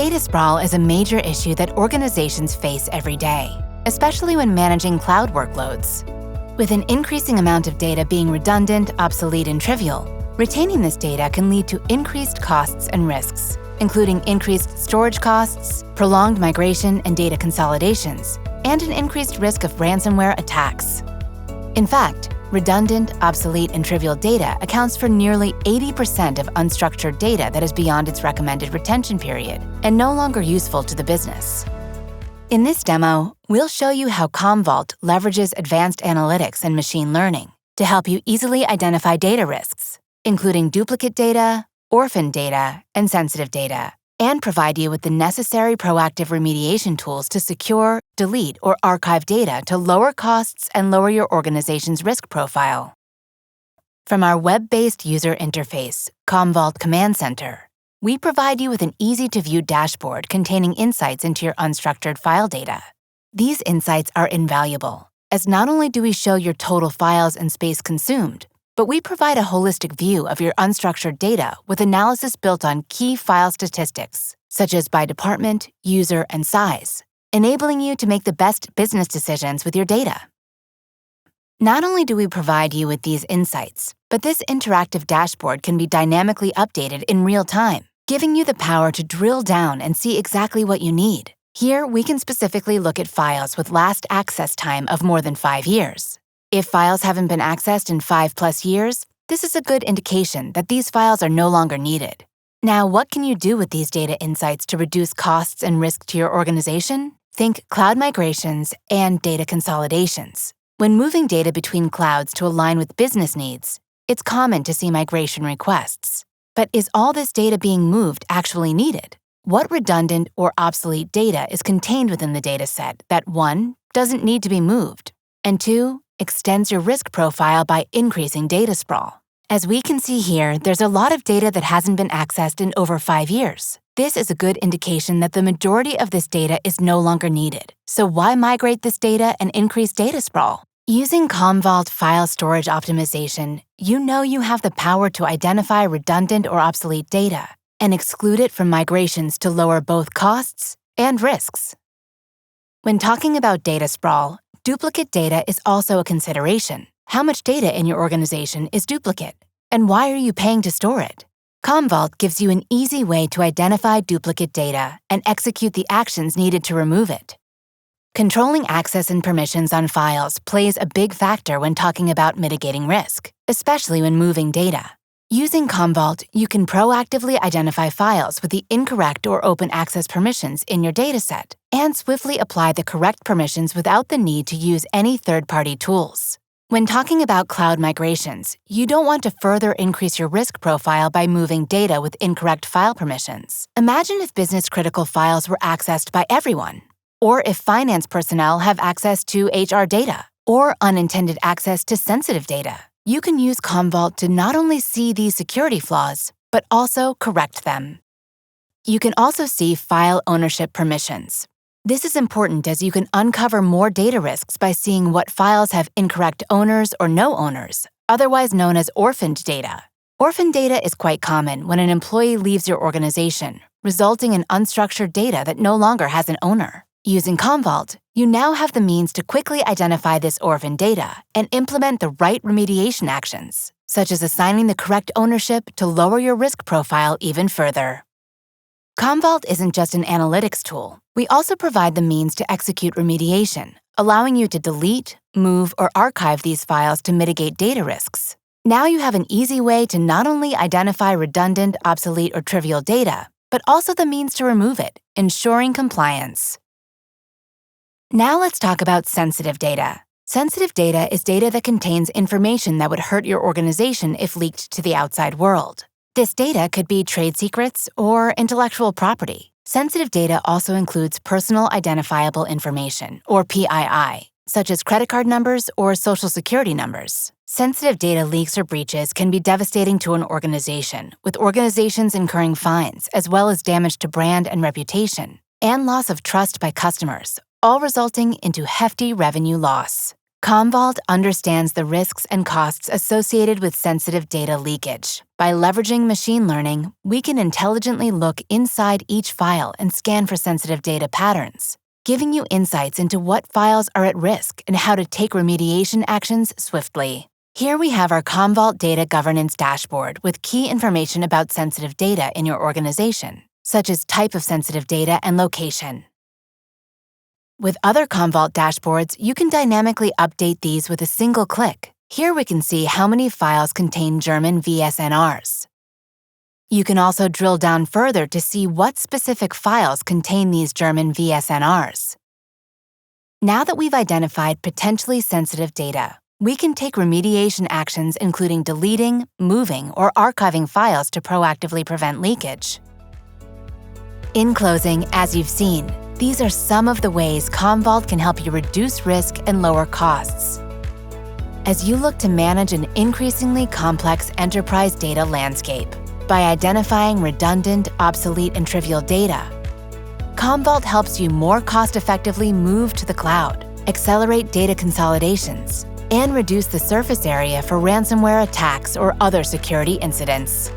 Data sprawl is a major issue that organizations face every day, especially when managing cloud workloads. With an increasing amount of data being redundant, obsolete, and trivial, retaining this data can lead to increased costs and risks, including increased storage costs, prolonged migration and data consolidations, and an increased risk of ransomware attacks. In fact, redundant, obsolete, and trivial data accounts for nearly 80% of unstructured data that is beyond its recommended retention period and no longer useful to the business. In this demo, we'll show you how Commvault leverages advanced analytics and machine learning to help you easily identify data risks, including duplicate data, orphaned data, and sensitive data, and provide you with the necessary proactive remediation tools to secure, delete, or archive data to lower costs and lower your organization's risk profile. From our web-based user interface, Commvault Command Center, we provide you with an easy-to-view dashboard containing insights into your unstructured file data. These insights are invaluable, as not only do we show your total files and space consumed, but we provide a holistic view of your unstructured data with analysis built on key file statistics, such as by department, user, and size, enabling you to make the best business decisions with your data. Not only do we provide you with these insights, but this interactive dashboard can be dynamically updated in real time, giving you the power to drill down and see exactly what you need. Here, we can specifically look at files with last access time of more than 5 years. If files haven't been accessed in 5+ years, this is a good indication that these files are no longer needed. Now, what can you do with these data insights to reduce costs and risk to your organization? Think cloud migrations and data consolidations. When moving data between clouds to align with business needs, it's common to see migration requests. But is all this data being moved actually needed? What redundant or obsolete data is contained within the dataset that 1. Doesn't need to be moved, and 2. Extends your risk profile by increasing data sprawl? As we can see here, there's a lot of data that hasn't been accessed in over 5 years. This is a good indication that the majority of this data is no longer needed. So why migrate this data and increase data sprawl? Using Commvault File Storage Optimization, you know you have the power to identify redundant or obsolete data and exclude it from migrations to lower both costs and risks. When talking about data sprawl, duplicate data is also a consideration. How much data in your organization is duplicate? And why are you paying to store it? Commvault gives you an easy way to identify duplicate data and execute the actions needed to remove it. Controlling access and permissions on files plays a big factor when talking about mitigating risk, especially when moving data. Using Commvault, you can proactively identify files with the incorrect or open access permissions in your dataset and swiftly apply the correct permissions without the need to use any third-party tools. When talking about cloud migrations, you don't want to further increase your risk profile by moving data with incorrect file permissions. Imagine if business-critical files were accessed by everyone, or if finance personnel have access to HR data, or unintended access to sensitive data. You can use Commvault to not only see these security flaws, but also correct them. You can also see file ownership permissions. This is important as you can uncover more data risks by seeing what files have incorrect owners or no owners, otherwise known as orphaned data. Orphaned data is quite common when an employee leaves your organization, resulting in unstructured data that no longer has an owner. Using Commvault, you now have the means to quickly identify this orphaned data and implement the right remediation actions, such as assigning the correct ownership to lower your risk profile even further. Commvault isn't just an analytics tool. We also provide the means to execute remediation, allowing you to delete, move, or archive these files to mitigate data risks. Now you have an easy way to not only identify redundant, obsolete, or trivial data, but also the means to remove it, ensuring compliance. Now let's talk about sensitive data. Sensitive data is data that contains information that would hurt your organization if leaked to the outside world. This data could be trade secrets or intellectual property. Sensitive data also includes personal identifiable information, or PII, such as credit card numbers or social security numbers. Sensitive data leaks or breaches can be devastating to an organization, with organizations incurring fines as well as damage to brand and reputation, and loss of trust by customers, all resulting into hefty revenue loss. Commvault understands the risks and costs associated with sensitive data leakage. By leveraging machine learning, we can intelligently look inside each file and scan for sensitive data patterns, giving you insights into what files are at risk and how to take remediation actions swiftly. Here we have our Commvault Data Governance Dashboard with key information about sensitive data in your organization, such as type of sensitive data and location. With other Commvault dashboards, you can dynamically update these with a single click. Here we can see how many files contain German VSNRs. You can also drill down further to see what specific files contain these German VSNRs. Now that we've identified potentially sensitive data, we can take remediation actions including deleting, moving, or archiving files to proactively prevent leakage. In closing, as you've seen, these are some of the ways Commvault can help you reduce risk and lower costs. As you look to manage an increasingly complex enterprise data landscape, by identifying redundant, obsolete, and trivial data, Commvault helps you more cost-effectively move to the cloud, accelerate data consolidations, and reduce the surface area for ransomware attacks or other security incidents.